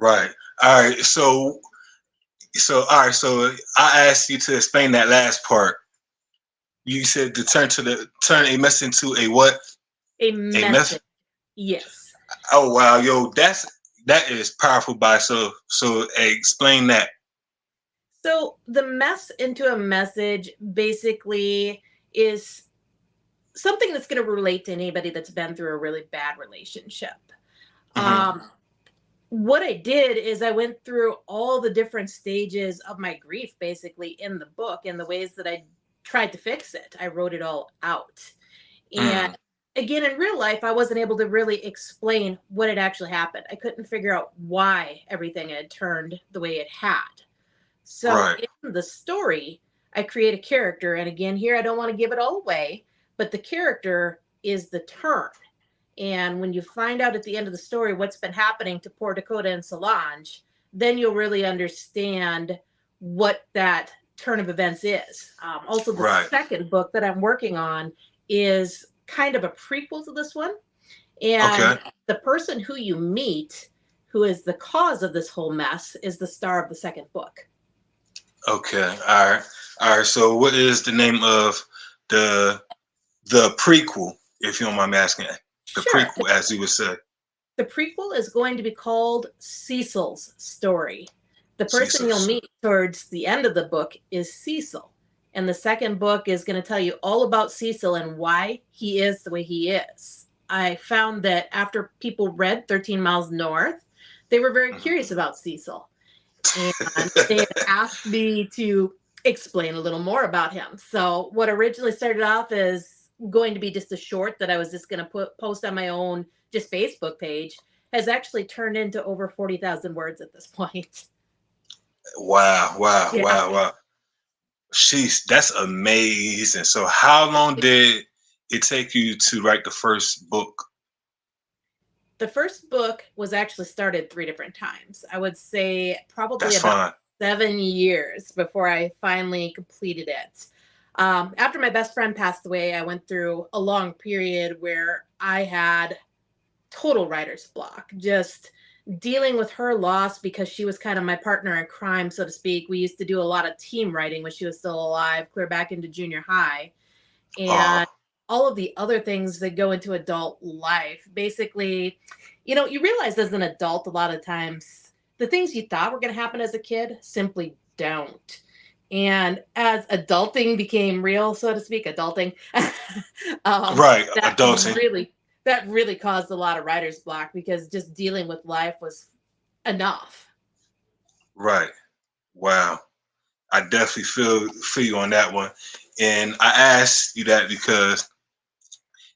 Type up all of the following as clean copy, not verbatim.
Right. All right. All right. So I asked you to explain that last part. You said to turn a mess into a what? A A mess. message. Yes. Oh wow, yo, that is powerful by so explain that. So the mess into a message basically is something that's going to relate to anybody that's been through a really bad relationship. Hmm. Um, what I did is I went through all the different stages of my grief basically in the book and the ways that I tried to fix it. I wrote it all out. And Mm, again, in real life, I wasn't able to really explain what had actually happened. I couldn't figure out why everything had turned the way it had. So right. in the story, I create a character. And again, here I don't want to give it all away, but the character is the turn. And when you find out at the end of the story what's been happening to poor Dakota and Solange, then you'll really understand what that turn of events is. Also, the Right. second book that I'm working on is kind of a prequel to this one. Okay. And the person who you meet, who is the cause of this whole mess, is the star of the second book. Okay. All right. All right. So what is the name of the the prequel, if you don't mind me asking? The Sure. prequel, as you would say. The prequel is going to be called Cecil's Story. The person you'll Jesus. meet towards the end of the book is Cecil. And the second book is going to tell you all about Cecil and why he is the way he is. I found that after people read 13 Miles North, they were very curious about Cecil. And they had asked me to explain a little more about him. So, what originally started off as going to be just a short that I was just going to post on my own just Facebook page has actually turned into over 40,000 words at this point. Wow. Wow. Yeah. Wow. Wow. Sheesh, that's amazing. So how long did it take you to write the first book? The first book was actually started three different times. I would say probably That's about fine. 7 years before I finally completed it. After my best friend passed away, I went through a long period where I had total writer's block, just dealing with her loss because she was kind of my partner in crime, so to speak. We used to do a lot of team writing when she was still alive, clear back into junior high. Oh, And all of the other things that go into adult life. Basically, you realize as an adult, a lot of times the things you thought were going to happen as a kid simply don't. And as adulting became real, so to speak, adulting, um, right. that Adulting. really that really caused a lot of writer's block because just dealing with life was enough. Right. Wow. I definitely feel you on that one. And I asked you that because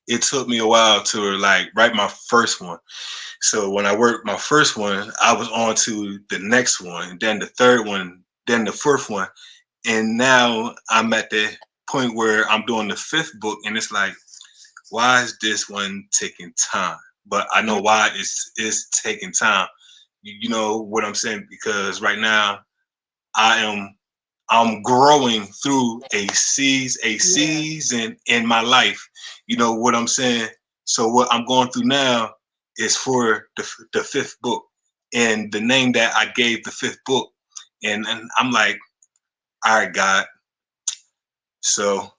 it took me a while to like write my first one. So when I worked my first one, I was on to the next one, then the third one, then the fourth one. And now I'm at the point where I'm doing the fifth book and it's like, why is this one taking time? But I know why it's taking time. You know what I'm saying? Because right now I am I'm growing through a Yeah. season in my life. You know what I'm saying? So what I'm going through now is for the fifth book, and the name that I gave the fifth book, and I'm like, all right, God. So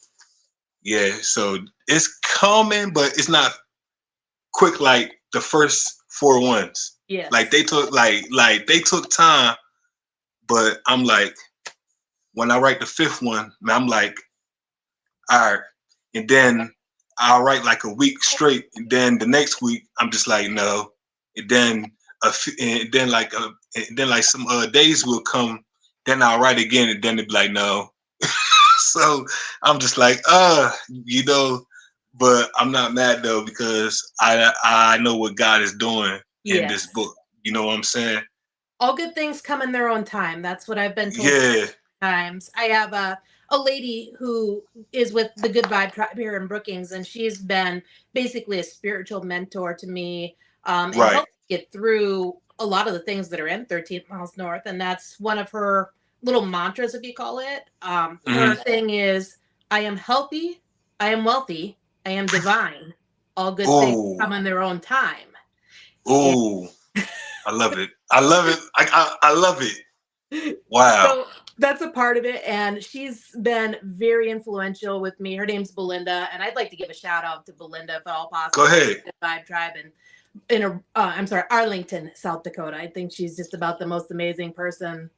yeah, so it's coming, but it's not quick like the first four ones. Like Yes. they took like they took time, but I'm like, when I write the fifth one, man, I'm like, all right. And then I'll write like a week straight. And then the next week, I'm just like, no. And then and then and then like some days will come. Then I'll write again, and then it'll be like, no. So I'm just like, you know. But I'm not mad though because I know what God is doing in this Yes. book. You know what I'm saying? All good things come in their own time. That's what I've been told Yeah. times. I have a lady who is with the Good Vibe Tribe here in Brookings, and she's been basically a spiritual mentor to me and Right. helped me get through a lot of the things that are in 13 Miles North. And that's one of her little mantras, if you call it. Her Hmm. thing is, I am healthy, I am wealthy, I am divine. All good things Oh. come in their own time. And Oh. I love it. I love it. I love it. Wow. So that's a part of it, and she's been very influential with me. Her name's Belinda, and I'd like to give a shout out to Belinda if at all Go possible. ahead. The Vibe Tribe and in a I'm sorry, Arlington, South Dakota. I think she's just about the most amazing person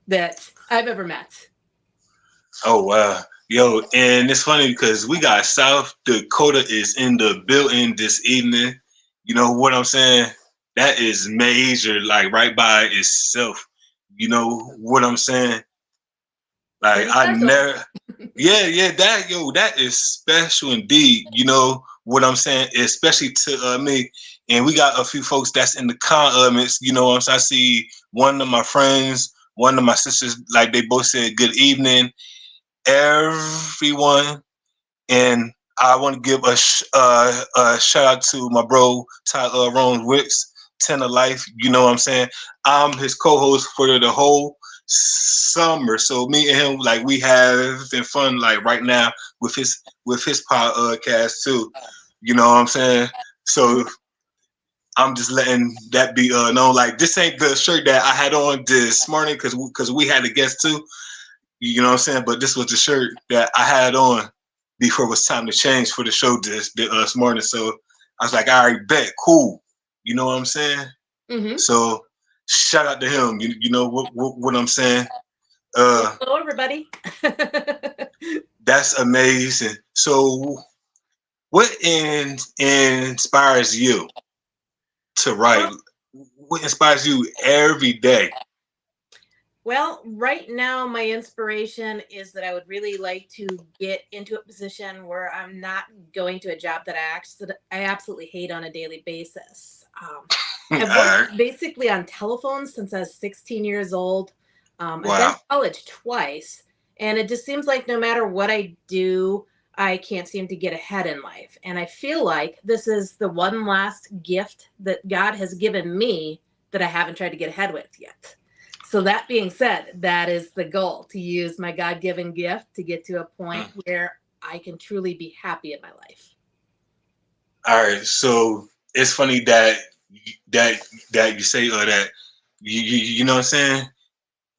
that I've ever met. Oh wow. Yo, and it's funny because we got South Dakota is in the building this evening. You know what I'm saying? That is major, like right by itself. You know what I'm saying? Like Pretty I special. never, yeah, that yo, that is special indeed. You know what I'm saying? Especially to me, and we got a few folks that's in the comments. You know what I'm saying? I see one of my friends, one of my sisters, like they both said good evening, everyone, and I want to give a shout out to my bro Tyrone Wicks, 10 of Life. You know what I'm saying? I'm his co-host for the whole summer. So me and him, like we having fun like right now with his podcast too. You know what I'm saying? So Mhm. I'm just letting that be known. Like this ain't the shirt that I had on this morning because we had a guest too. You know what I'm saying? But this was the shirt that I had on before it was time to change for the show this morning. So I was like, all right, bet, cool. You know what I'm saying? Mhm. So shout out to him. You know what I'm saying? Uh, Hello, everybody. that's amazing. So what inspires you to write? Well, What inspires you every day? right now, my inspiration is that I would really like to get into a position where I'm not going to a job that I absolutely hate on a daily basis. All I've right. worked basically on telephones since I was 16 years old. I've been Wow. to college twice, and it just seems like no matter what I do, I can't seem to get ahead in life. And I feel like this is the one last gift that God has given me that I haven't tried to get ahead with yet. So that being said, that is the goal, to use my God-given gift to get to a point Mm. where I can truly be happy in my life. All right. So it's funny that that you say that you know what I'm saying.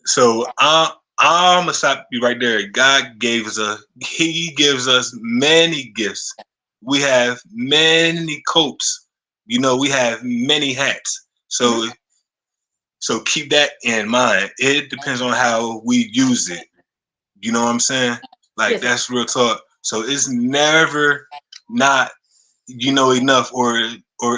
So I'm gonna stop you right there. God gave us He gives us many gifts. We have many coats. You know, we have many hats. Mhm. So keep that in mind. It depends on how we use it. You know what I'm saying? Like Yes, sir. that's real talk. So it's never not enough or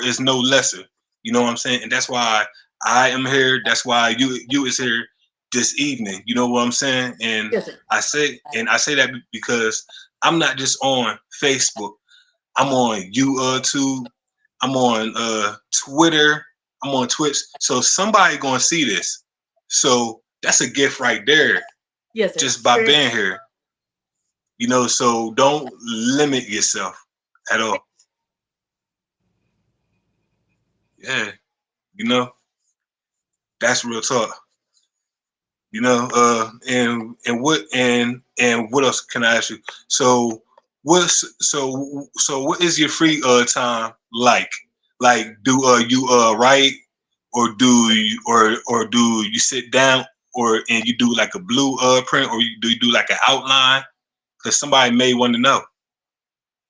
it's no lesser. You know what I'm saying? And that's why I am here. That's why you is here this evening. You know what I'm saying? And Yes, sir. I say that because I'm not just on Facebook. I'm on YouTube. I'm on Twitter. I'm on Twitch. So somebody gonna see this. So that's a gift right there, Yes, sir. just by Sure. being here. You know, so don't limit yourself at all. Yeah, you know, that's real talk. You know, and what else can I ask you? So what is your free time like? Like do you write or do you sit down or and you do like a blue print or you do like an outline? Because somebody may want to know.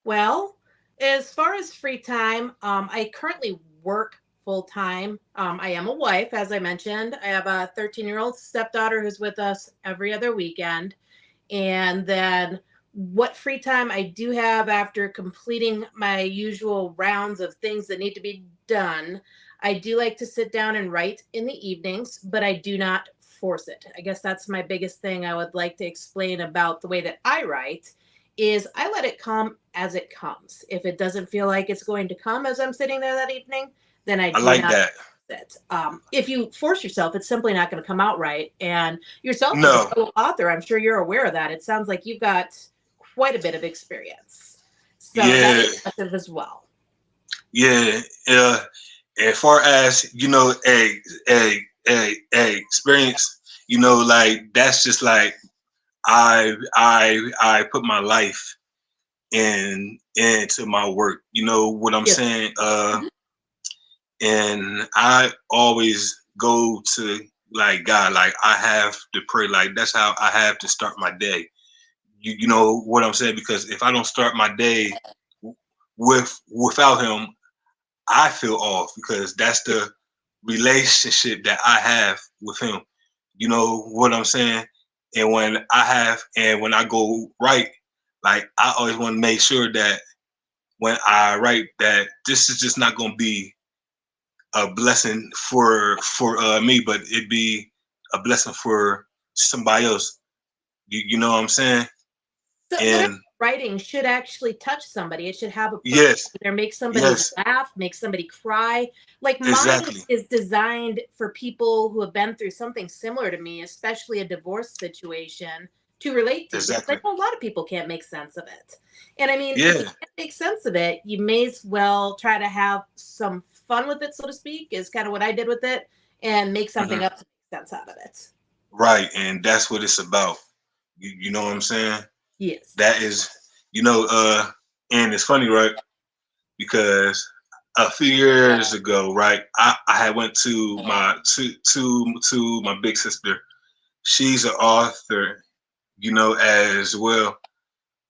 Well, as far as free time, I currently work full time. I am a wife, as I mentioned. I have a 13-year-old stepdaughter who's with us every other weekend. And then what free time I do have after completing my usual rounds of things that need to be done, I do like to sit down and write in the evenings, but I do not force it. I guess that's my biggest thing I would like to explain about the way that I write is I let it come as it comes. If it doesn't feel like it's going to come as I'm sitting there that evening, then I I do like not that. it. If you force yourself, it's simply not going to come out right. And yourself as a No, solo author, I'm sure you're aware of that. It sounds like you've got quite a bit of experience. So that yeah, is impressive as well. yeah. As far as a experience, like that's just like I put my life into my work. You know what I'm Yes. saying? and I always go to like God, like I have to pray, like that's how I have to start my day. You know what I'm saying? Because if I don't start my day without Him, I feel off because that's the relationship that I have with Him. You know what I'm saying? And when I go right, like I always want to make sure that when I write that this is just not going to be a blessing for me, but it be a blessing for somebody else. You know what I'm saying? So whatever And writing should actually touch somebody. It should have a purpose. yes, Either make somebody yes, laugh, make somebody cry. Like mine exactly, is designed for people who have been through something similar to me, especially a divorce situation, to relate to, because I exactly. know a lot of people can't make sense of it. And I mean, if you Yeah. can't make sense of it, you may as well try to have some fun with it, so to speak, is kind of what I did with it, and make something Hmm. up to make sense out of it. Right, and that's what it's about. You know what I'm saying? Yes. That is, you know, and it's funny, right? Because a few years ago, right, I had went to to my big sister. She's an author, you know, as well,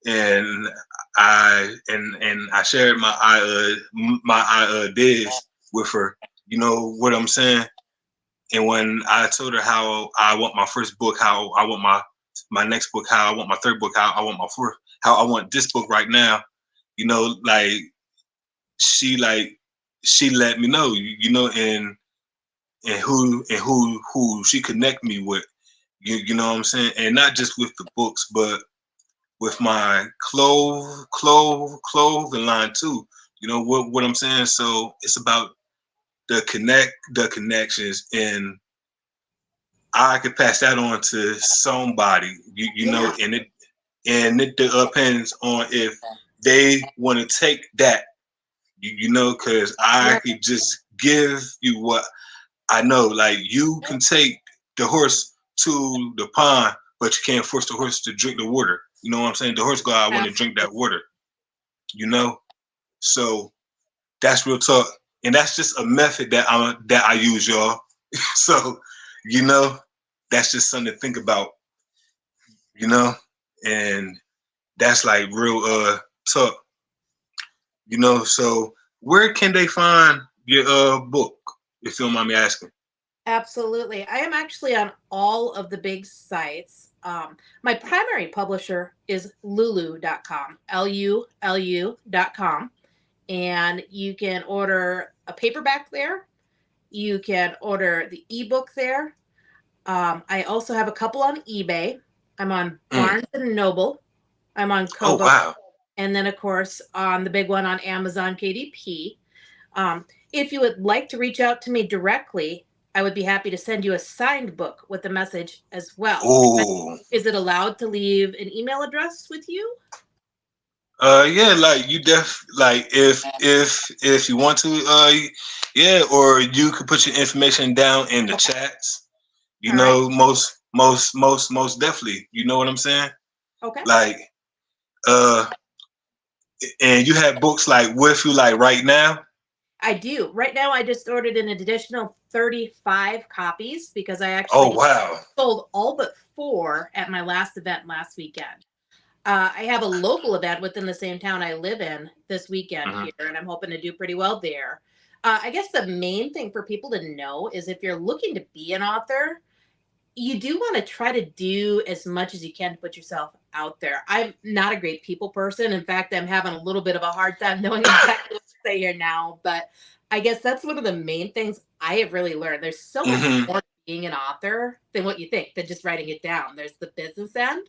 and I shared my ideas with her. You know what I'm saying? And when I told her how I want my first book, how I want my next book, how I want my third book, how I want my fourth, how I want this book right now, you know, like she let me know, you know, and who she connect me with, you know what I'm saying, and not just with the books, but with my clothing line too. You know what I'm saying? So it's about the connections, and I could pass that on to somebody. You know, Yeah. and it depends on if they want to take that. You know, because I Yeah. could just give you what I know. Like you can take the horse to the pond, but you can't force the horse to drink the water. You know what I'm saying? The horse go, I want to drink that water. You know, so that's real talk, and that's just a method that I use, y'all. So, you know, that's just something to think about. You know, and that's like real talk. You know, so where can they find your book, if you don't mind me asking? Absolutely. I am actually on all of the big sites. My primary publisher is lulu.com, lulu.com. And you can order a paperback there. You can order the ebook there. I also have a couple on eBay. I'm on Mm. Barnes and Noble. I'm on Oh Kobo. wow. And then, of course, on the big one on Amazon KDP. Um, if you would like to reach out to me directly, I would be happy to send you a signed book with the message as well. Oh. Is it allowed to leave an email address with you? Yeah, like you like if you want to yeah, or you could put your information down in the Okay. chats. You All right. know, most definitely. You know what I'm saying? Okay. Like uh and you have books like with you like right now? I do. Right now, I just ordered an additional 35 copies because I Oh actually wow. sold all but four at my last event last weekend. I have a local event within the same town I live in this weekend Hmm. here, and I'm hoping to do pretty well there. I guess the main thing for people to know is if you're looking to be an author, you do want to try to do as much as you can to put yourself out there. I'm not a great people person. In fact, I'm having a little bit of a hard time knowing exactly what to say here now. But I guess that's one of the main things I have really learned. There's so much Hmm. more to being an author than what you think, than just writing it down. There's the business end,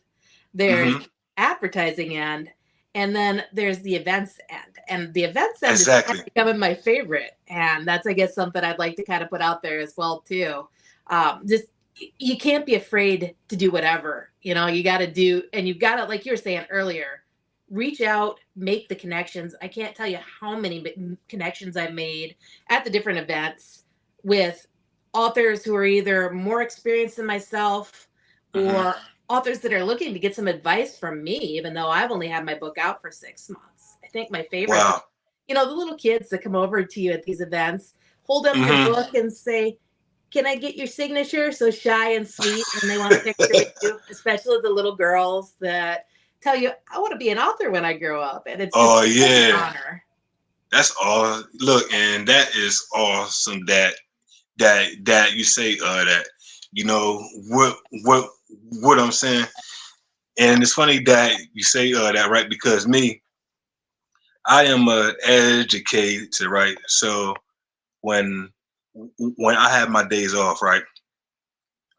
there's Hmm. the advertising end, and then there's the events end. And the events end is kind Exactly. of becoming my favorite. And that's, I guess, something I'd like to kind of put out there as well, too. Just you can't be afraid to do whatever. You got to do, and you've got to, like you were saying earlier, reach out, make the connections. I can't tell you how many connections I made at the different events with authors who are either more experienced than myself Hmm. or authors that are looking to get some advice from me, even though I've only had my book out for 6 months. I think my favorites, Wow. the little kids that come over to you at these events hold up your Mm-hmm. book and say, "Can I get your signature?" So shy and sweet, and they want a picture with you, especially the little girls that tell you, "I want to be an author when I grow up," and it's Oh such an yeah, honor. that's all. Look, and that is awesome. That you say that. You know what I'm saying. And it's funny that you say that, right? Because me, I am educated, right? So when when I have my days off, right,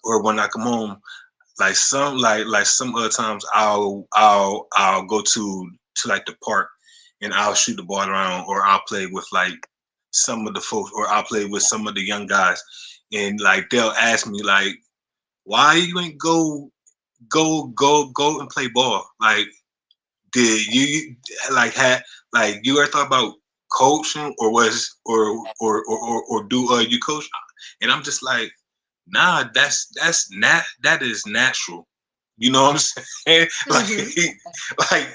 or when I come home, like some other times I'll go to like the park and I'll shoot the ball around, or I'll play with like some of the folks, or I'll play with some of the young guys, and like they'll ask me like, why you ain't go and play ball? Like, did you like had like you ever thought about coaching, or was or do you coach? And I'm just like, nah, that is natural. You know what I'm saying? Hmm. Like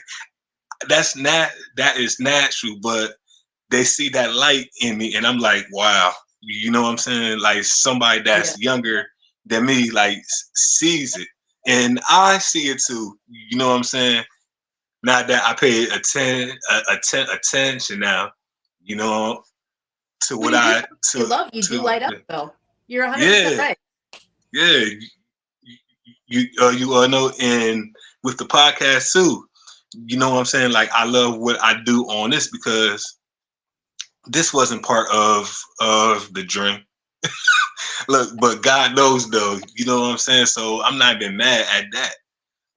that is natural, but they see that light in me, and I'm like, wow. You know what I'm saying? Like somebody Yeah. that's younger than me, like sees it, and I see it too. You know what I'm saying? Not that I pay attention now, you know, to But what you do I something you love. You do light up, though. You're 100% yeah, right. yeah. You know, and with the podcast too, you know what I'm saying? Like I love what I do on this, because this wasn't part of the dream. Look, but God knows though, you know what I'm saying? So I'm not even mad at that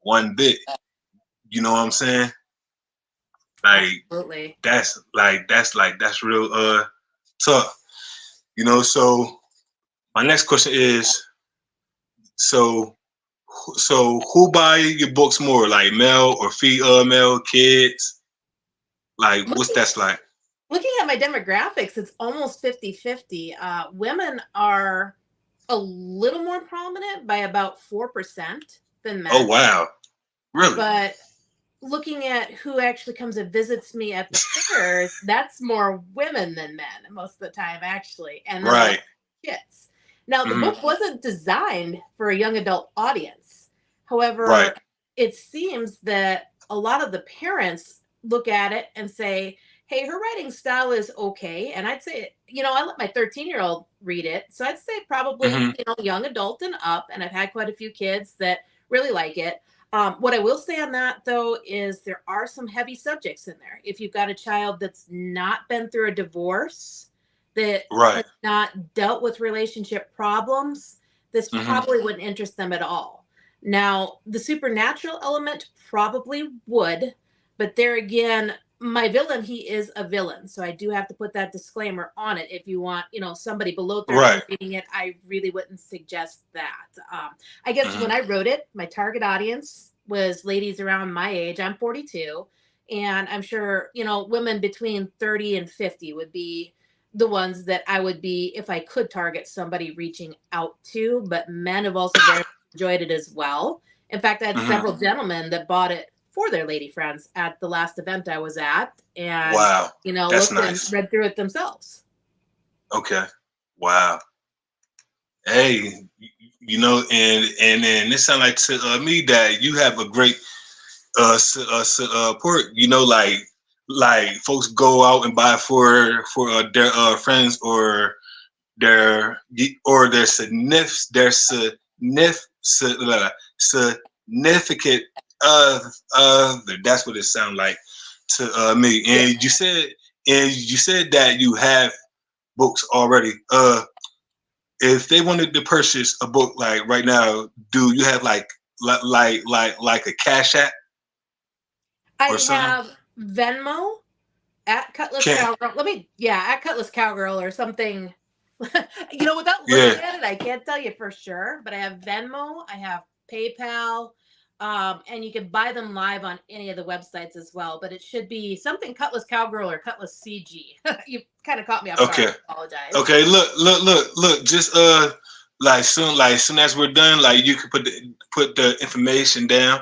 one bit. You know what I'm saying? Like Absolutely. that's real tough. You know, so my next question is, so who buy your books more, like male or female, kids? Like what's Looking that's like? looking at my demographics, it's almost 50-50. Women are a little more prominent by about 4% than Oh men. wow, really? But looking at who actually comes and visits me at the fairs, that's more women than men most of the time, actually. And then a lot Right. of kids. Now, the Hmm. book wasn't designed for a young adult audience. Right. However, it seems that a lot of the parents look at it and say, "Hey, her writing style is okay." And I'd say, I let my 13-year-old read it. So I'd say probably, Hmm. young adult and up. And I've had quite a few kids that really like it. What I will say on that, though, is there are some heavy subjects in there. If you've got a child that's not been through a divorce, that Right. has not dealt with relationship problems, this Hmm. probably wouldn't interest them at all. Now, the supernatural element probably would, but there again, my villain, he is a villain. So I do have to put that disclaimer on it. If you want, somebody below 13 Right. reading it, I really wouldn't suggest that. I guess Hmm. when I wrote it, my target audience was ladies around my age. I'm 42. And I'm sure, women between 30 and 50 would be the ones that I would be, if I could target somebody, reaching out to. But men have also very much enjoyed it as well. In fact, I had Hmm. several gentlemen that bought it for their lady friends at the last event I was at, and, Wow. That's looked and nice. read through it themselves. Okay. Wow. Hey, and then it sounds like to me that you have a great support. You know, like folks go out and buy for their friends, or their significant other. That's what it sounds like to me. Yeah. And you said that you have books already. If they wanted to purchase a book like right now, do you have like a cash app I or something? have Venmo at Cutlass Can Cowgirl. At Cutlass Cowgirl or something. Without looking yeah. at it, I can't tell you for sure, but I have Venmo, I have PayPal, and you can buy them live on any of the websites as well. But it should be something Cutlass Cowgirl or Cutlass CG. You kind of caught me off guard. Okay. I apologize. Okay. Look. Just like soon as we're done, like you could put the information down.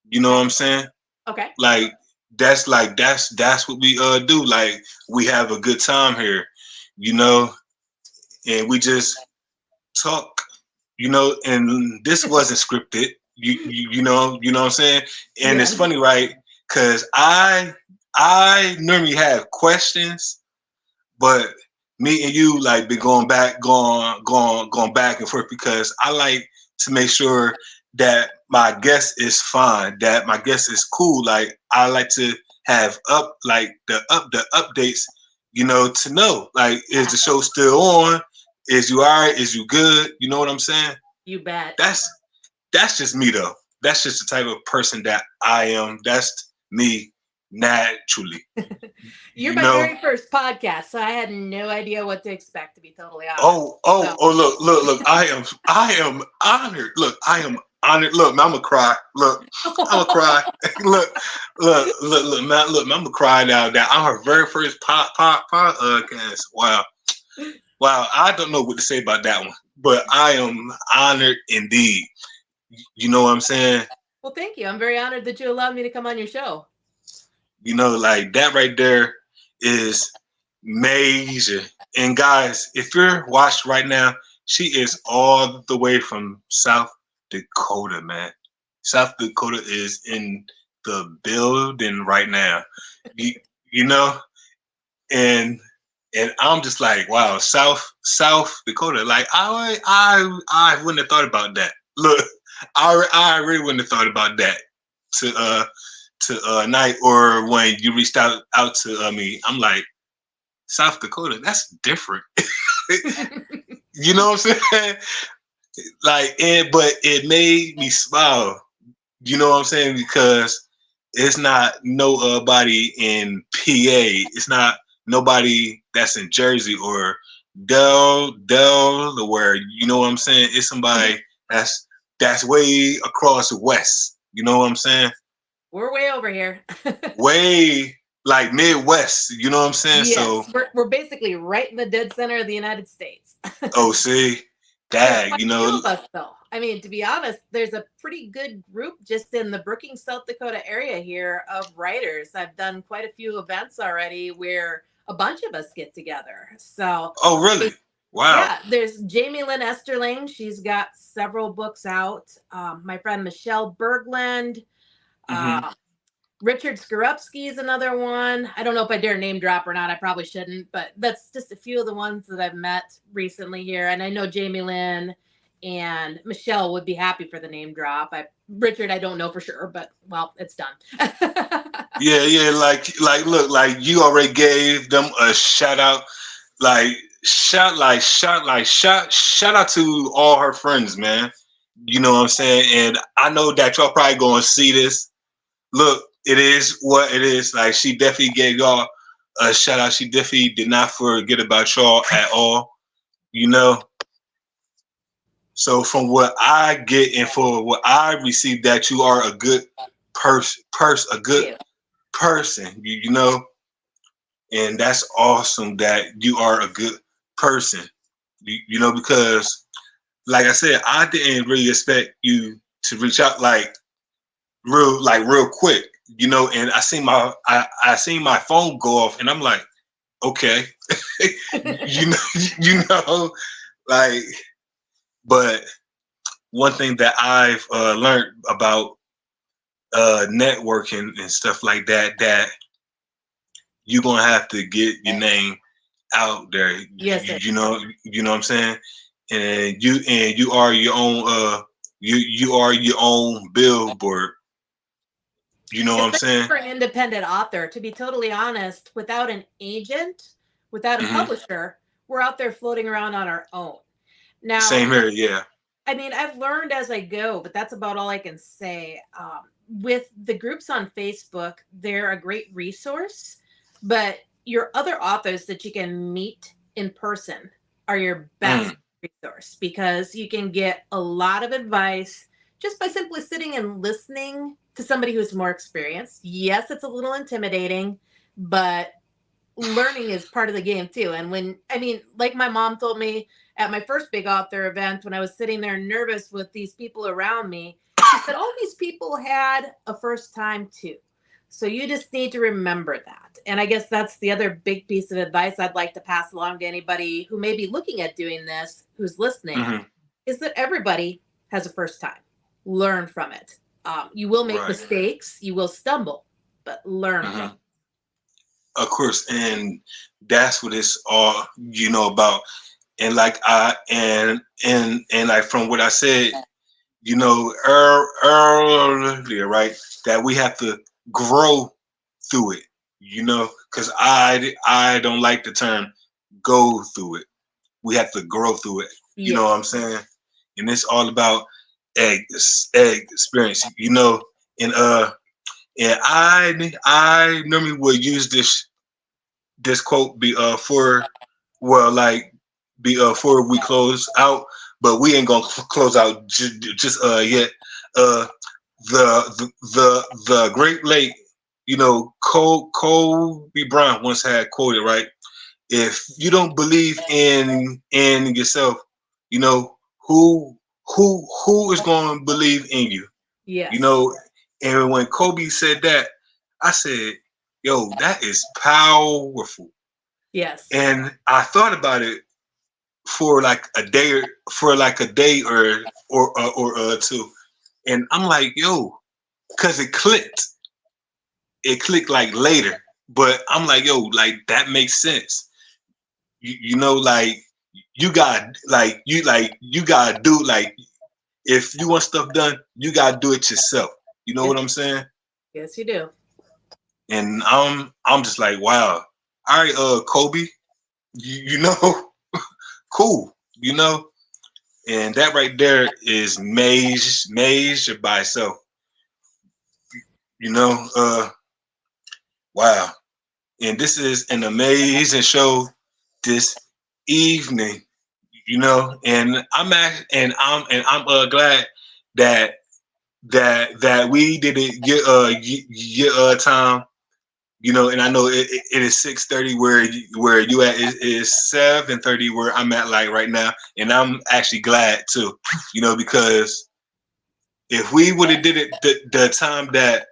You know Okay. what I'm saying? Okay. Like that's what we do. Like we have a good time here. You know. and we just talk, you know, and this wasn't scripted. You know what I'm saying? And it's Yes. funny, right? Because I normally have questions, but me and you like been going back and forth because I like to make sure that my guest is fine, that my guest is cool. Like I like to have up like the updates, you know, to know like is Yeah. the show still on? Is you alright? Is you good? You know what I'm saying? You bet. That's that's just me though. That's just the type of person that I am. That's me naturally. You're You my know? very first podcast, so I had no idea what to expect, to be totally honest. Oh, So, oh, look. I am honored. Look, I am honored. Look, man, I'm gonna cry. Look, I'm gonna cry. Man, look, man, I'm gonna cry now. That I'm her very first podcast. Wow, wow. I don't know what to say about that one, but I am honored indeed. You know what I'm saying? well, thank you. I'm very honored that you allowed me to come on your show. You know, like that right there is major. And guys, if you're watched right now, she is all the way from South Dakota, man. South Dakota is in the building right now. You, you know, and I'm just like, wow, South Dakota. Like I wouldn't have thought about that. Look, I really wouldn't have thought about that to night or when you reached out to me. I'm like, South Dakota, that's different. You know what I'm saying? Like, but it made me smile. You know what I'm saying? Because it's not nobody in PA. It's not nobody that's in Jersey or Delaware. You know what I'm saying? It's somebody that's way across the west. You know what I'm saying? We're way over here. Way like Midwest. You know what I'm saying? So, Yes, we're basically right in the dead center of the United States. oh, see, There's dad, quite you a few know, of us, though. I mean, to be honest, there's a pretty good group just in the Brookings, South Dakota area here of writers. I've done quite a few events already where a bunch of us get together. So, oh, really? Wow. yeah, there's Jamie Lynn Esterling. She's got several books out. My friend Michelle Bergland. Hmm. Uh, Richard Skorupski is another one. I don't know if I dare name drop or not. I probably shouldn't, but that's just a few of the ones that I've met recently here. And I know Jamie Lynn and Michelle would be happy for the name drop. Richard, I don't know for sure, but well, it's done. Yeah, yeah. Look, like you already gave them a shout out. Like, shout out to all her friends, man. You know what I'm saying? And I know that y'all probably gonna see this. Look, it is what it is. Like, she definitely gave y'all a shout out. She definitely did not forget about y'all at all. You know, so from what I get and for what I receive, that you are a good a good You. person. You know, and that's awesome that you are a good person. You know, because like I said, I didn't really expect you to reach out real quick. You know, and I seen my phone go off, and I'm like, okay, you know, you know, like, but one thing that I've learned about networking and stuff like that, that you're gonna have to get your name out there. Yes, sir. You know what I'm saying? And you are your own you are your own billboard. You know what I'm Especially saying? for an independent author, to be totally honest, without an agent, without a Hmm. publisher, we're out there floating around on our own. Now, Same here, yeah. I mean, I've learned as I go, but that's about all I can say. With the groups on Facebook, they're a great resource, but your other authors that you can meet in person are your best Mm. resource because you can get a lot of advice just by simply sitting and listening to somebody who's more experienced. Yes, it's a little intimidating, but learning is part of the game too. And when, I mean, like my mom told me at my first big author event, when I was sitting there nervous with these people around me, she said, all these people had a first time too. So you just need to remember that. And I guess that's the other big piece of advice I'd like to pass along to anybody who may be looking at doing this, who's listening, Hmm. is that everybody has a first time. Learn from it. You will make Right. mistakes, you will stumble, but learn from Hmm. Of course, and that's what it's all about. And like and like from what I said, earlier, right, that we have to grow through it, because I don't like the term go through it. We have to grow through it. it. You know Yes. what I'm saying? And it's all about egg experience. And I normally would use this quote for like be before we close out, but we ain't gonna close out just yet. Uh, the Great Lake, Kobe Bryant once had quoted, right. If you don't believe in yourself, you know who is going to believe in you? You Yes. know, and when Kobe said that, I said, "Yo, that is powerful." Yes. And I thought about it for like a day or two, and I'm like, "Yo," because it clicked. It clicked like later, but I'm like, "Yo, like that makes sense." Like you gotta do, like, if you want stuff done, you gotta do it yourself. You know Yes. what I'm saying? Yes, you do. And I'm just like, wow. All right, Kobe, cool, and that right there is major by itself. You know, wow. And this is an amazing show this evening. And I'm glad that we didn't get time. And I know it is 6:30 where you at, is 7:30 where I'm at, like, right now, and I'm actually glad too, because if we would have did it the time that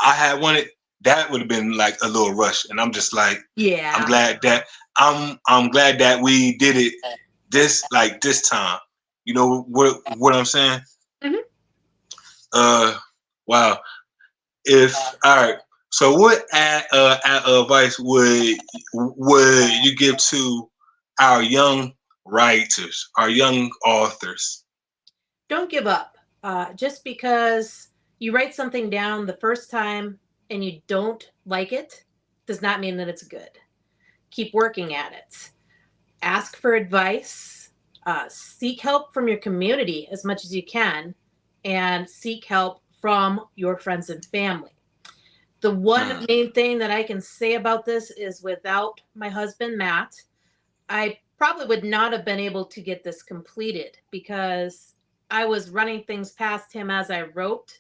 I had wanted, that would have been like a little rush, and I'm just like, I'm Yeah. glad that I'm glad that we did it this time. You know what I'm saying? Hmm. Uh, wow. If All right. So what advice would you give to our young writers, our young authors? Don't give up. Just because you write something down the first time and you don't like it does not mean that it's good. Keep working at it. Ask for advice. Seek help from your community as much as you can, and seek help from your friends and family. The one Hmm. main thing that I can say about this is without my husband, Matt, I probably would not have been able to get this completed because I was running things past him as I wrote,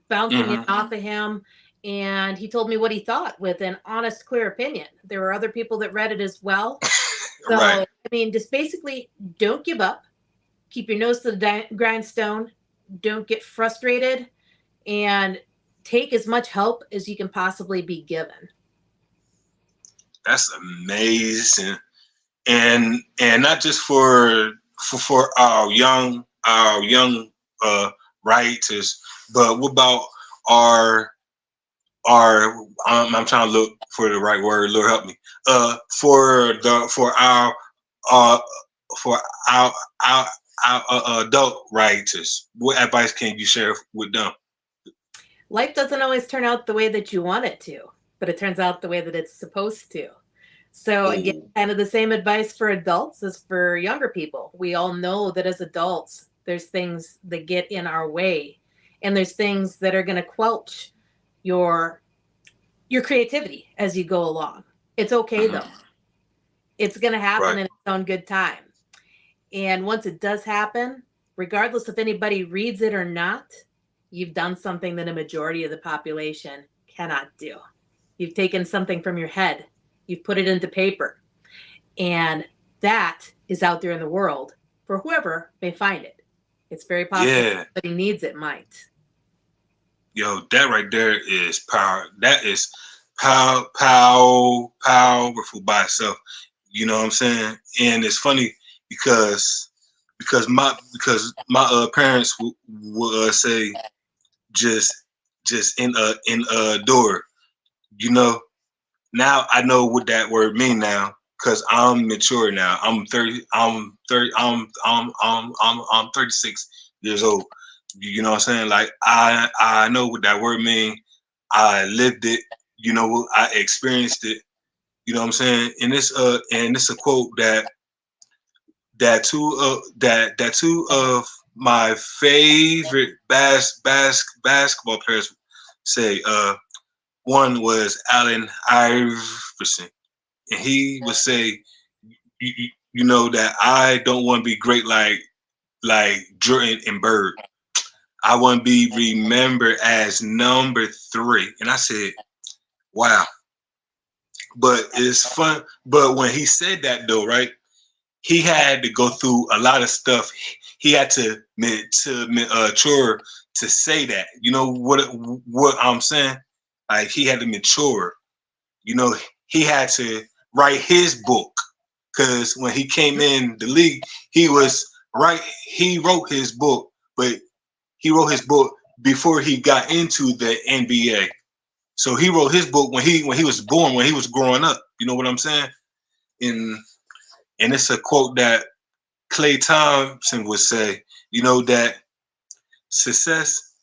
bouncing it Hmm. off of him, and he told me what he thought with an honest, clear opinion. There were other people that read it as well. Right. So, I mean, just basically don't give up, keep your nose to the grindstone, don't get frustrated, and take as much help as you can possibly be given. That's amazing. And not just for our young writers, but what about our our I'm trying to look for the right word. Lord help me. For the uh for our our, our adult writers, what advice can you share with them? Life doesn't always turn out the way that you want it to, but it turns out the way that it's supposed to. So, again, Oh. kind of the same advice for adults as for younger people. We all know that as adults, there's things that get in our way, and there's things that are going to quelch your your creativity as you go along. It's okay though. Hmm. It's going to happen Right. in its own good time. And once it does happen, regardless if anybody reads it or not, you've done something that a majority of the population cannot do. You've taken something from your head, you've put it into paper, and that is out there in the world for whoever may find it. It's very possible Yeah. somebody needs it, might. Yo, that right there is power. That is powerful by itself. You know what I'm saying? And it's funny because my parents would say just in a door. You know, now I know what that word mean now because I'm mature now. I'm 30. I'm 30. I'm 36 years old. You know what I'm saying? Like I know what that word mean. I lived it. You know, I experienced it. You know what I'm saying? And it's a quote that two of my favorite basketball players say. One was Allen Iverson, and he would say, you know, that I don't want to be great like Jordan and Bird. I want to be remembered as number three. And I said, wow. But it's fun. But when he said that though, right? He had to go through a lot of stuff. He had to mature to say that. You know what I'm saying? Like he had to mature. You know, he had to write his book because when he came in the league, he was right. He wrote his book, but he wrote his book before he got into the NBA. So he wrote his book when he was born, when he was growing up. You know what I'm saying? And and it's a quote that Clay Thompson would say. You know that success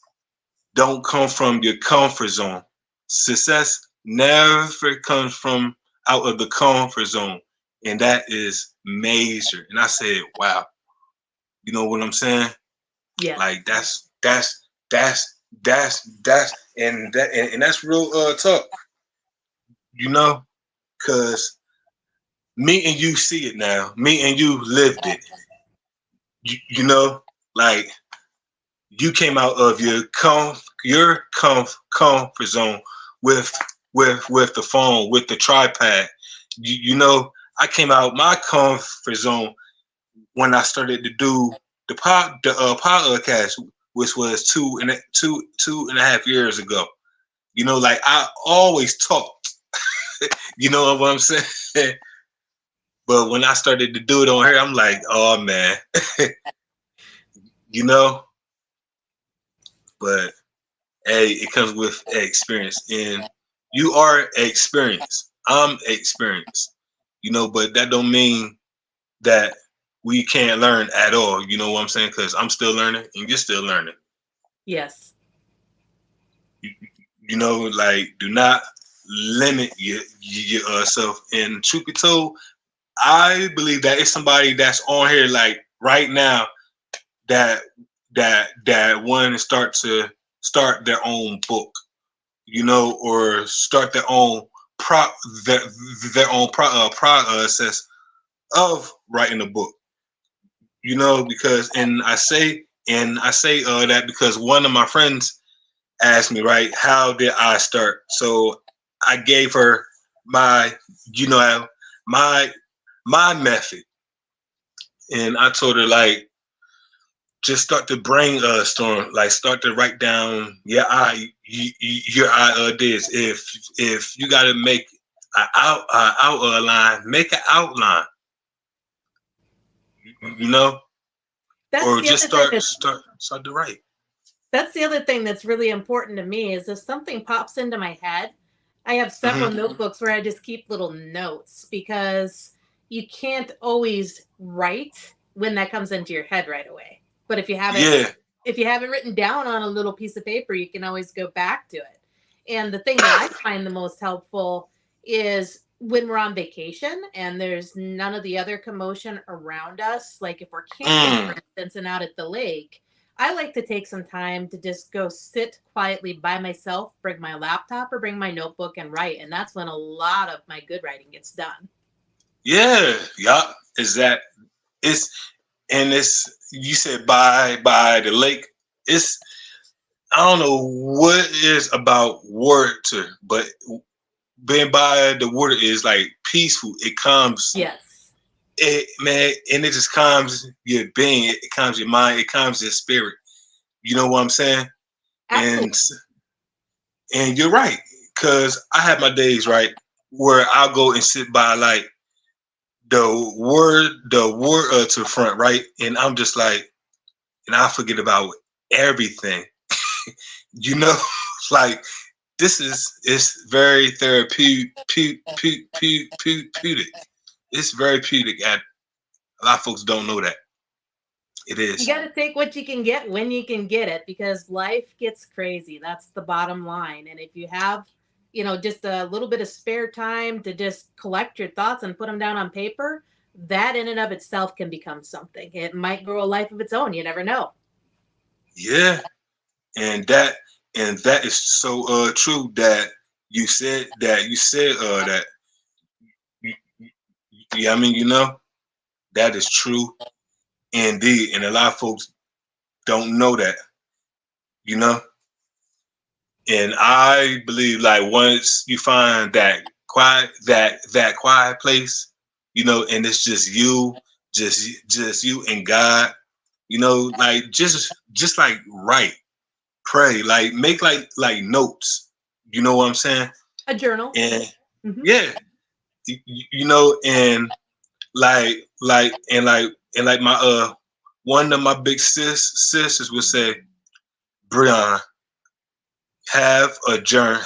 don't come from your comfort zone. Success never comes from out of the comfort zone, and that is major. And I said, wow, you know what I'm saying? Yes. Like that's that's real talk, you know, because me and you see it now. Me and you lived it. You know, like you came out of your comfort zone with with the phone, with the tripod. You know, I came out my comfort zone when I started to do the podcast, which was two and a half years ago. You know, like I always talked. You know what I'm saying? But when I started to do it on here, I'm like, oh man, you know. But hey, it comes with experience, and you are experienced. I'm experienced. You know, but that don't mean that we can't learn at all. You know what I'm saying? Because I'm still learning, and you're still learning. Yes. You, you know, like do not limit yourself. And truth be told, I believe that it's somebody that's on here like right now that that want to start their own book, you know, or start their own pro their, their own process of writing a book, you know, because and I say that because one of my friends asked me, right, how did I start? So I gave her my, you know, my my method, and I told her like just start to brainstorm, like start to write down your ideas. If you got to make an outline, make an outline, you know, That's or the just other thing start to write. that's the other thing that's really important to me is if something pops into my head, I have several Hmm. notebooks where I just keep little notes because you can't always write when that comes into your head right away. But Yeah. if you have it written down on a little piece of paper, you can always go back to it. And the thing that I find the most helpful is when we're on vacation and there's none of the other commotion around us, like if we're camping, for Mm. instance, and out at the lake, I like to take some time to just go sit quietly by myself, bring my laptop or bring my notebook and write. And that's when a lot of my good writing gets done. Yeah. Yeah. Is that it's and it's you said by the lake. It's I don't know what it is about water, but being by the water is like peaceful. It calms Yes, it, man, and it just calms your being. It calms your mind. It calms your spirit. You know what I'm saying? absolutely. And and you're right. Cause I have my days, right, where I'll go and sit by like the word to the front, right, and I'm just like, and I forget about everything, you know, like this is it's very therapeutic. It's very therapeutic. At a lot of folks don't know that it You is. got to take what you can get when you can get it because life gets crazy. That's the bottom line. And if you have, just a little bit of spare time to just collect your thoughts and put them down on paper, that in and of itself can become something. It might grow a life of its own. You never know. Yeah, and that is so true that you said that. Yeah, I mean, that is true indeed, and a lot of folks don't know that, you know. And I believe like once you find that quiet place, and it's just you and God, like just like write, pray, like make like notes, you know what I'm saying? A journal. And Hmm. yeah, and like my one of my big sisters would say, Brian, have a journal,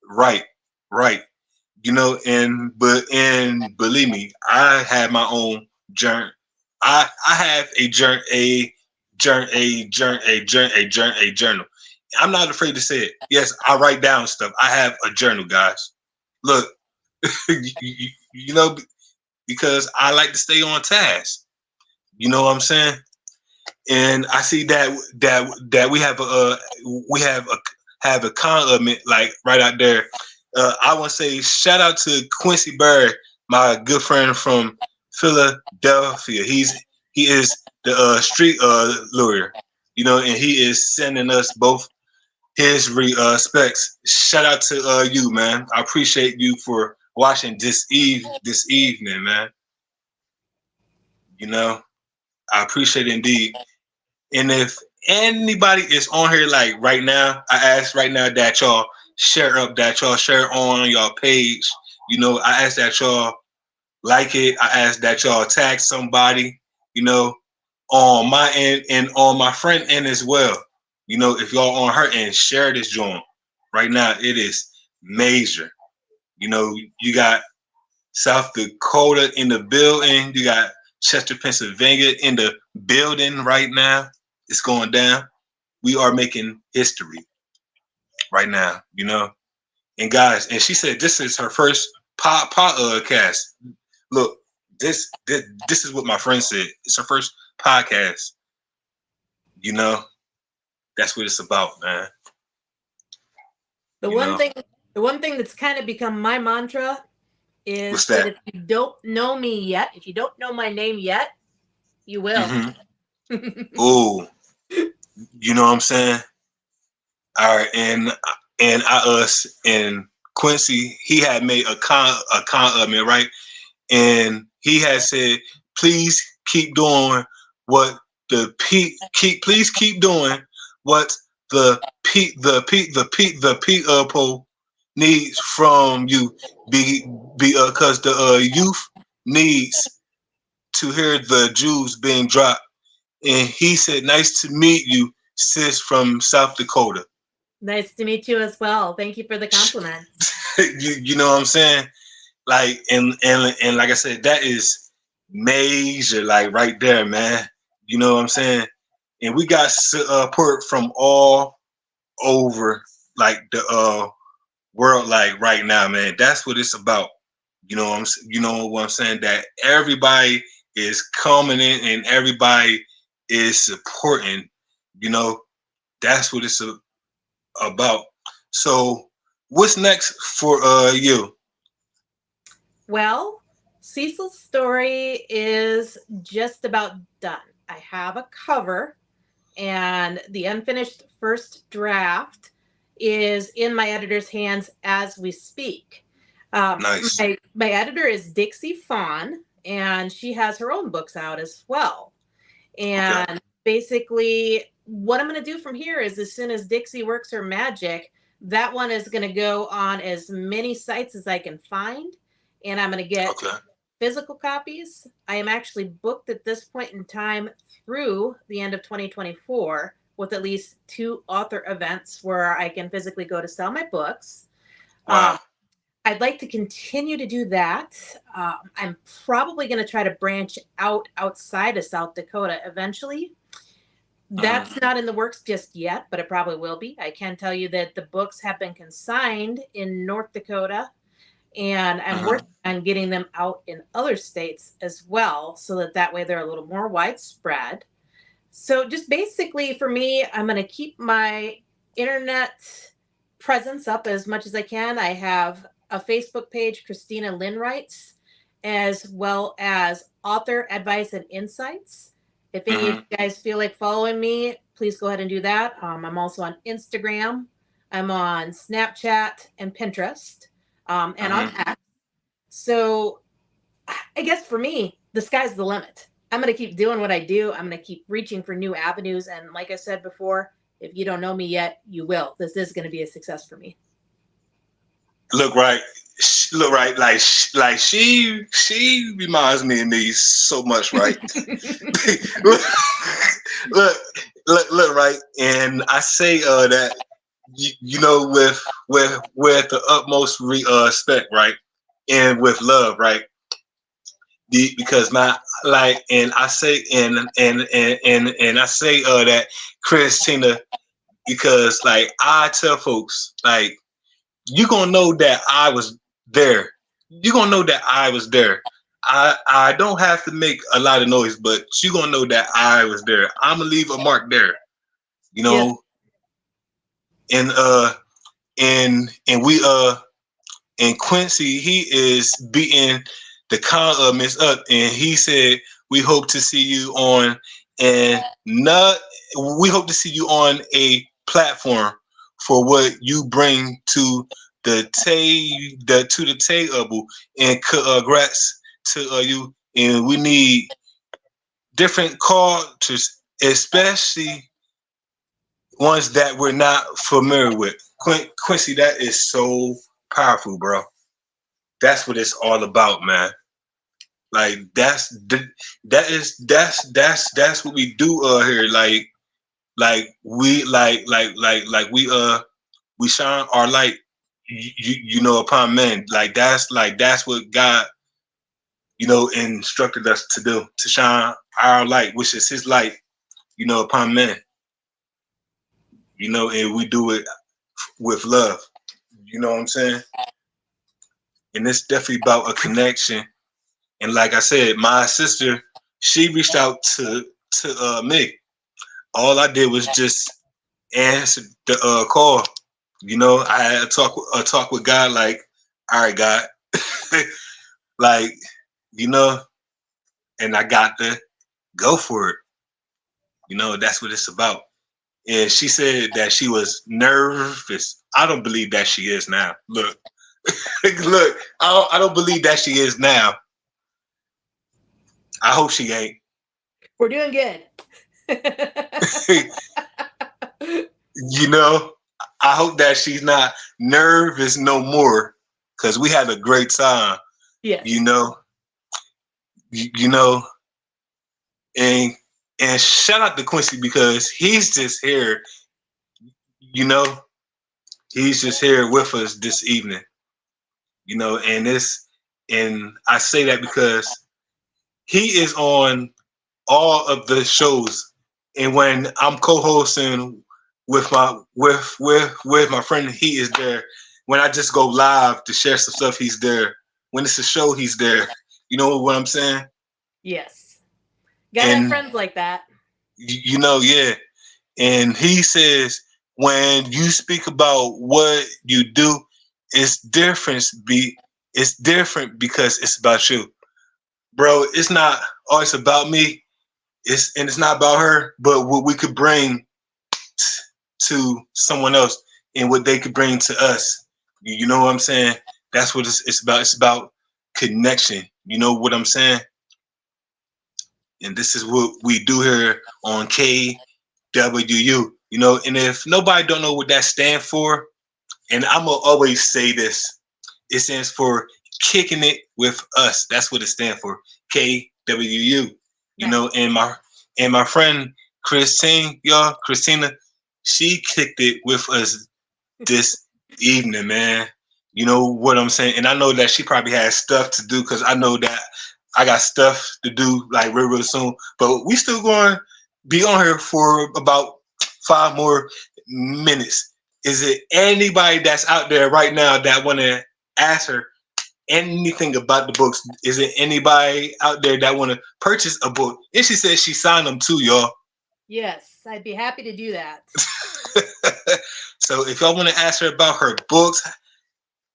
right, right, and believe me, I have my own journal. I have a journal. I'm not afraid to say it. Yes, I write down stuff. I have a journal, guys. Look, you know, because I like to stay on task. You know what I'm saying? And I see that we have a comment like right out there. I want to say shout out to Quincy Bird, my good friend from Philadelphia. He is the street lawyer, and he is sending us both his respects. Shout out to you, man. I appreciate you for watching this evening, man. You know, I appreciate it indeed. And if anybody is on here like right now, I ask right now that y'all share on y'all page. I ask that y'all like it. I ask that y'all tag somebody, you know, on my end and on my friend end as well. If y'all on her end, share this joint. Right now, it is major. You got South Dakota in the building. You got Chester, Pennsylvania in the building right now. It's going down. We are making history right now. And guys, and she said this is her first podcast. Look, this is what my friend said. It's her first podcast. You know, that's what it's about, man. The You one know, thing, the one thing that's kind of become my mantra what's is that that? if you don't know me yet, if you don't know my name yet, you will. Mm-hmm. Oh, you know what I'm saying? All right, and us and Quincy, he had made a comment, right? And he had said, "Please keep doing what please keep doing what the people needs from you, be because the youth needs to hear the Jews being dropped." And he said, "Nice to meet you, sis from South Dakota." Nice to meet you as well. Thank you for the compliment. you know what I'm saying? Like and like I said, that is major, like right there, man. You know what I'm saying? And we got support from all over, like the world, like right now, man. That's what it's about. You know what I'm saying? That everybody is coming in and everybody is supporting. You know, that's what it's about. So, what's next for you? Well, Cecil's story is just about done. I have a cover, and the unfinished first draft is in my editor's hands as we speak. Nice. My editor is Dixie Fawn, and she has her own books out as well. Okay. And basically, what I'm going to do from here is, as soon as Dixie works her magic, that one is going to go on as many sites as I can find, and I'm going to get Okay. physical copies. I am actually booked at this point in time through the end of 2024 with at least 2 author events where I can physically go to sell my books. Wow. I'd like to continue to do that. I'm probably going to try to branch out outside of South Dakota eventually. Hmm. That's not in the works just yet, but it probably will be. I can tell you that the books have been consigned in North Dakota, and I'm Hmm. working on getting them out in other states as well, so that that way they're a little more widespread. So just basically for me, I'm going to keep my internet presence up as much as I can. I have a Facebook page, Christina Lynn Writes, as well as Author Advice and Insights. If any of Hmm. you guys feel like following me, please go ahead and do that. I'm also on Instagram. I'm on Snapchat and Pinterest, and on Hmm. X. So I guess for me, the sky's the limit. I'm going to keep doing what I do. I'm going to keep reaching for new avenues. And like I said before, if you don't know me yet, you will. This is going to be a success for me. Look right, look right. Like she reminds me so much, right? look, look, look, right. And I say that you know with the utmost respect, right, and with love, right. Because my like, and I say and I say that Christina, because like I tell folks like you gonna know that I was there. You gonna know that I was there. I don't have to make a lot of noise, but you gonna know that I was there. I'm gonna leave a mark there, you Yes. know. And and we and Quincy, he is beating the comments up, and he said we hope to see you on and not we hope to see you on a platform for what you bring to the table, and congrats to you. And we need different cultures, especially ones that we're not familiar with. Quincy, that is so powerful, bro. That's what it's all about, man. Like that's what we do here. Like we we shine our light, you know, upon men. Like that's what God, you know, instructed us to do, to shine our light, which is His light, you know, upon men. You know, and we do it with love. You know what I'm saying? And it's definitely about a connection. And like I said, my sister, she reached out to me. All I did was just answer the call. You know, I had a talk with God. Like, all right, God, like, you know, and I got to go for it. You know, that's what it's about. And she said that she was nervous. I don't believe that she is now. Look, look, I don't believe that she is now. I hope she ain't. We're doing good. You know, I hope that she's not nervous no more, because we had a great time. You Yes. know, you know, and and shout out to Quincy because he's just here. You know, he's just here with us this evening. You know, and I say that because he is on all of the shows, and when I'm co-hosting with my friend, he is there. When I just go live to share some stuff, he's there. When it's a show, he's there. You know what I'm saying? Yes. Gotta have And friends like that. you know, yeah. And he says when you speak about what you do, it's different. It's different because it's about you, bro. It's not always about me. It's not about her, but what we could bring to someone else and what they could bring to us. You know what I'm saying? That's what it's about. It's about connection. You know what I'm saying? And this is what we do here on K.W.U. K.W.U. And if nobody don't know what that stands for, and I'm gonna always say this, it stands for kicking it with us. That's what it stands for. K.W.U. Nice. And my friend Christina, she kicked it with us this evening, man. You know what I'm saying? And I know that she probably has stuff to do because I know that I got stuff to do like real soon. But we still going to be on here for about 5 more minutes. Is it anybody that's out there right now that want to ask her anything about the books? Is it anybody out there that want to purchase a book? And she said she signed them too, y'all. Yes, I'd be happy to do that. So if y'all want to ask her about her books,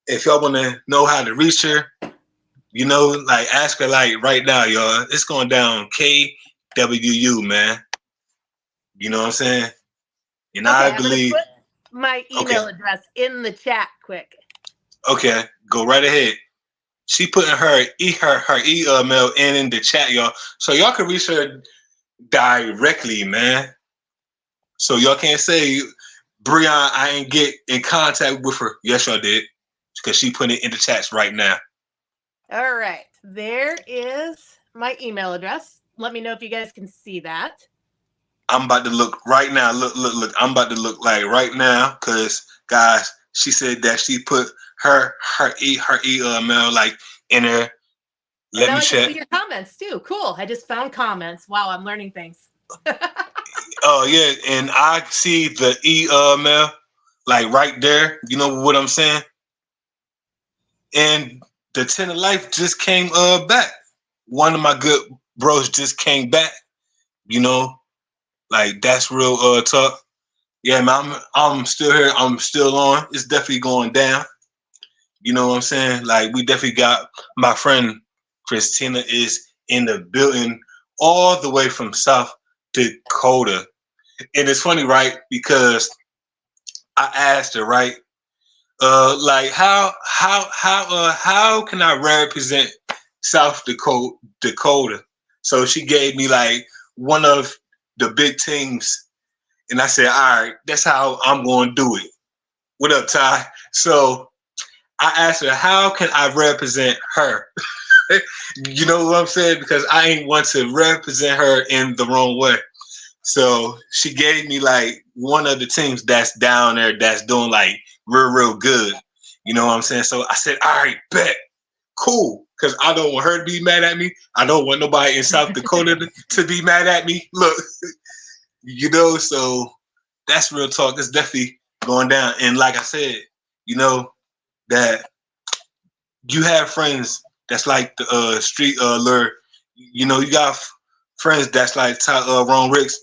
if y'all want to know how to reach her, like ask her like right now, y'all. It's going down K.W.U, man. You know what I'm saying? And Okay, I I'm going to believe, put my okay, email address in the chat quick. okay, go right ahead. She putting her email in the chat, y'all. So y'all can reach her directly, man. So y'all can't say, Breon, I ain't get in contact with her. Yes, y'all did. Because she put it in the chats right now. All right. There is my email address. Let me know if you guys can see that. I'm about to look right now. Look. I'm about to look like right now because, guys, she said that she put her email like in there. And Let now me I can check. see your comments too. Cool. I just found comments. Wow, I'm learning things. Oh yeah, and I see the email like right there. You know what I'm saying? And the 10 of life just came back. One of my good bros just came back. You know, like that's real talk. Yeah, man, I'm still here. I'm still on. It's definitely going down. You know what I'm saying? Like we definitely got my friend Christina is in the building all the way from South Dakota. And it's funny, right? Because I asked her, right? Like how can I represent South Dakota? So she gave me like one of the big teams, and I said, all right, that's how I'm going to do it. What up, Ty? So I asked her, how can I represent her? You know what I'm saying? Because I ain't want to represent her in the wrong way. So she gave me like one of the teams that's down there that's doing like real good. You know what I'm saying? So I said, all right, bet. Cool. Because I don't want her to be mad at me. I don't want nobody in South Dakota to be mad at me. Look, so that's real talk. It's definitely going down. And like I said, you know, that you have friends that's like the street lure. You got friends that's like Ron Ricks.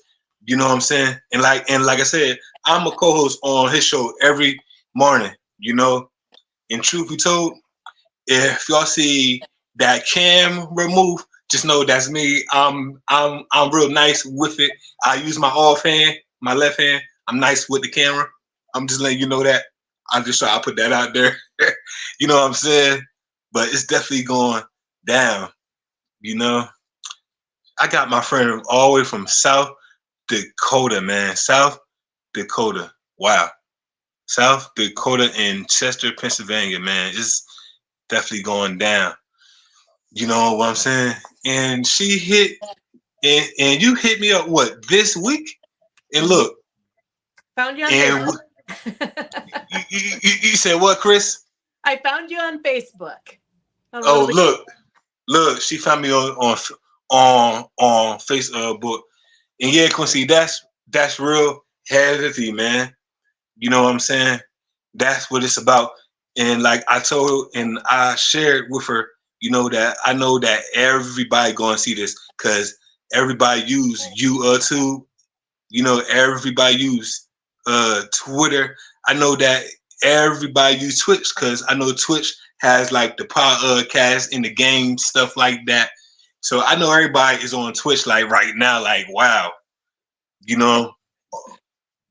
You know what I'm saying? And like I said, I'm a co-host on his show every morning. And truth be told, if y'all see that camera move, just know that's me. I'm real nice with it. I use my off hand, my left hand. I'm nice with the camera. I'm just letting you know that. I'm just trying to put that out there. You know what I'm saying? But it's definitely going down. You know, I got my friend all the way from South Dakota, man. South Dakota. Wow. South Dakota in Chester, Pennsylvania, man. It's definitely going down. You know what I'm saying? And she hit, and you hit me up, what, this week? And Mm-hmm. look. Found you on And Facebook. you said what, Chris? I found you on Facebook. Oh, look, she found me on Facebook. And yeah, Quincy, that's real heavy, man. You know what I'm saying? That's what it's about. And like I told and I shared with her, that I know that everybody gonna see this because everybody use YouTube. Everybody use Twitter. I know that everybody use Twitch because I know Twitch has like the podcast in the game, stuff like that. So I know everybody is on Twitch like right now, like wow.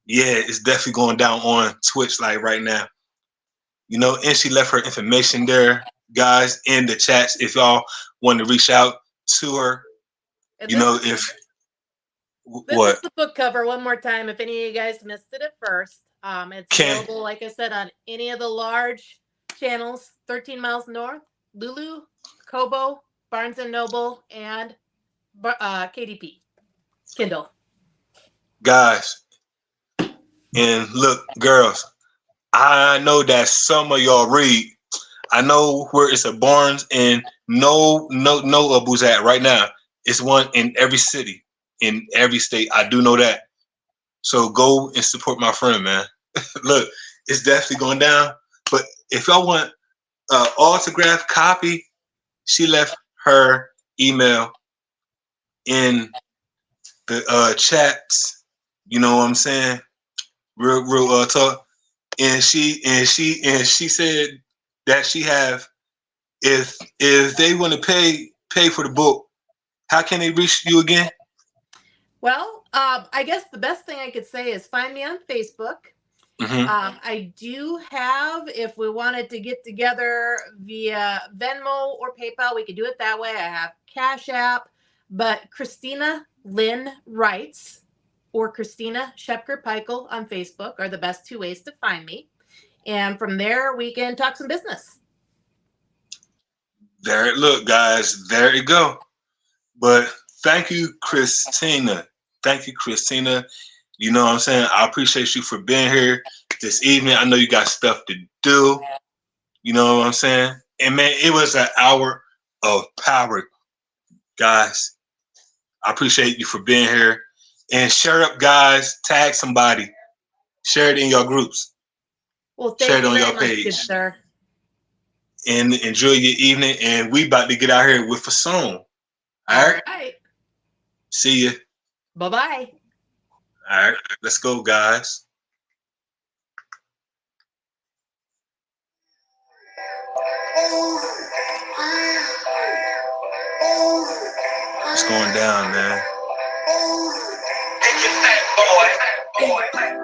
Yeah, it's definitely going down on Twitch like right now. And she left her information there, guys, in the chats if y'all want to reach out to her. And If This What? is the book cover one more time. If any of you guys missed it at first, it's Can available, like I said, on any of the large channels. 13 Miles North, Lulu, Kobo, Barnes and Noble, and KDP Kindle. guys and look, girls, I know that some of y'all read. I know where it's a Barnes and no Abu's at right now. It's one in every city, in every state. I do know that. So go and support my friend, man. Look, it's definitely going down. But if y'all want an autograph copy, she left her email in the chats. You know what I'm saying? Real talk. And she said that she have, if they want to pay for the book, how can they reach you again? Well, I guess the best thing I could say is find me on Facebook. Mm-hmm. I do have, if we wanted to get together via Venmo or PayPal, we could do it that way. I have Cash App, but Christina Lynn Writes or Christina Shepker Peichel on Facebook are the best two ways to find me. And from there, we can talk some business. There, look, guys, there you go. But thank you, Christina. Thank you, Christina. You know what I'm saying? I appreciate you for being here this evening. I know you got stuff to do. You know what I'm saying? And man, it was an hour of power, guys. I appreciate you for being here. And share up, guys. Tag somebody. Share it in your groups. Well, Share thank it you on very your much, page. good sir. And enjoy your evening. And we about to get out here with a song. All right. See you. Bye-bye. All right. Let's go, guys. It's going down, man.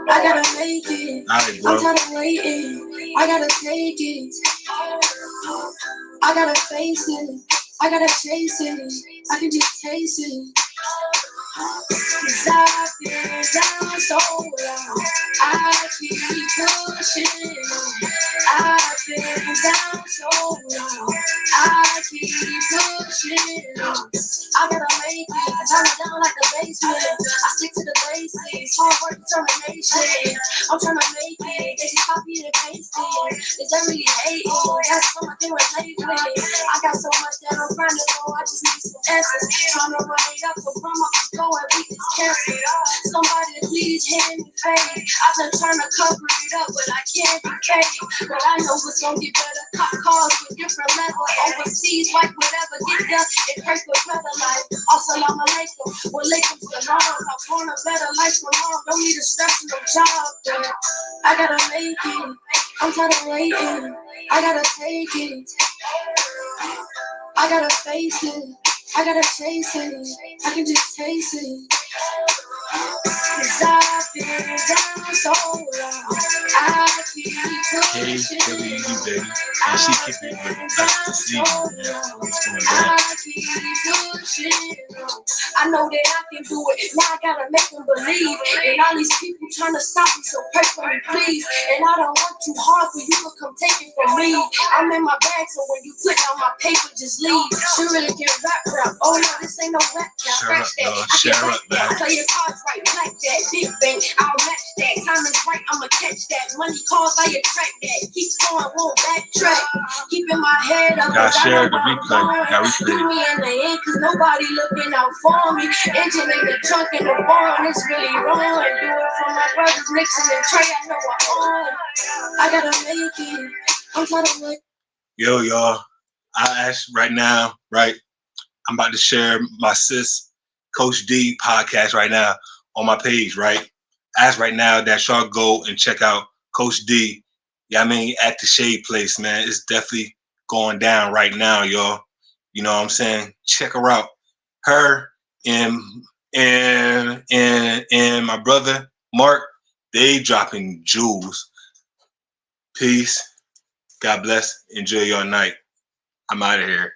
I gotta make it. All right, bro. I'm tired of waiting. I gotta take it. I gotta face it. I gotta chase it. I can just taste it. Cause I've been down so long. I keep pushing on. I've been down so long. I keep pushing on. I gotta make it. Turn it down like a basement. I stick to the basics. Hard work, determination. I'm trying to make it. They just copy and paste it. Is that really hating? That's what I'm doing lately. I got so much that I'm grinding for. I just need some answers. Trying to run it up, so grandma can go and beat this cancer. Somebody please hand me fame. I've been trying to cover it up, but I can't be caged. But I know it's gonna get better. Cop cars with different levels. Overseas, like whatever. Get done. It hurts with weather life. Assalamu alaikum. Walaikum salam. I want a better life for mom. Don't need a stress no job. But I gotta make it. I'm tired of waiting. I gotta take it. I gotta face it. I gotta chase it. I can just taste it. Cause I've been down so long. I keep pushing. K.W.U, baby. And she keep it with us this evening, man. It's going down. I keep pushing. I know that I can do it. Now I gotta make them believe. And all these people trying to stop me, so pray for me, please. And I don't work too hard for you to come take it from me. I'm in my bag, so when you put down my paper, just leave. She really can rap. Oh no, this ain't no rap. Share up, dog. Share up, man. Play your cards right, like that. Big bang, I'll match that. Time is right, I'ma catch that. Money calls, I attract that. Keep going, won't backtrack. Keeping my head up. Gotta share the replay. Gotta Do replay. me in the end, cause nobody looking out for me. Engine in the trunk in the barn, it's really wrong. Do it for my brothers, Nixon and Trey, I know I own. I gotta make it. I'm trying to make. Yo, y'all. I asked right now, right? I'm about to share my sis, Coach D podcast right now on my page, right? Ask right now that y'all go and check out Coach D. Yeah, I mean, at the Shade Place, man. It's definitely going down right now, y'all. You know what I'm saying? Check her out. Her and my brother Mark, they dropping jewels. Peace. God bless. Enjoy your night. I'm out of here.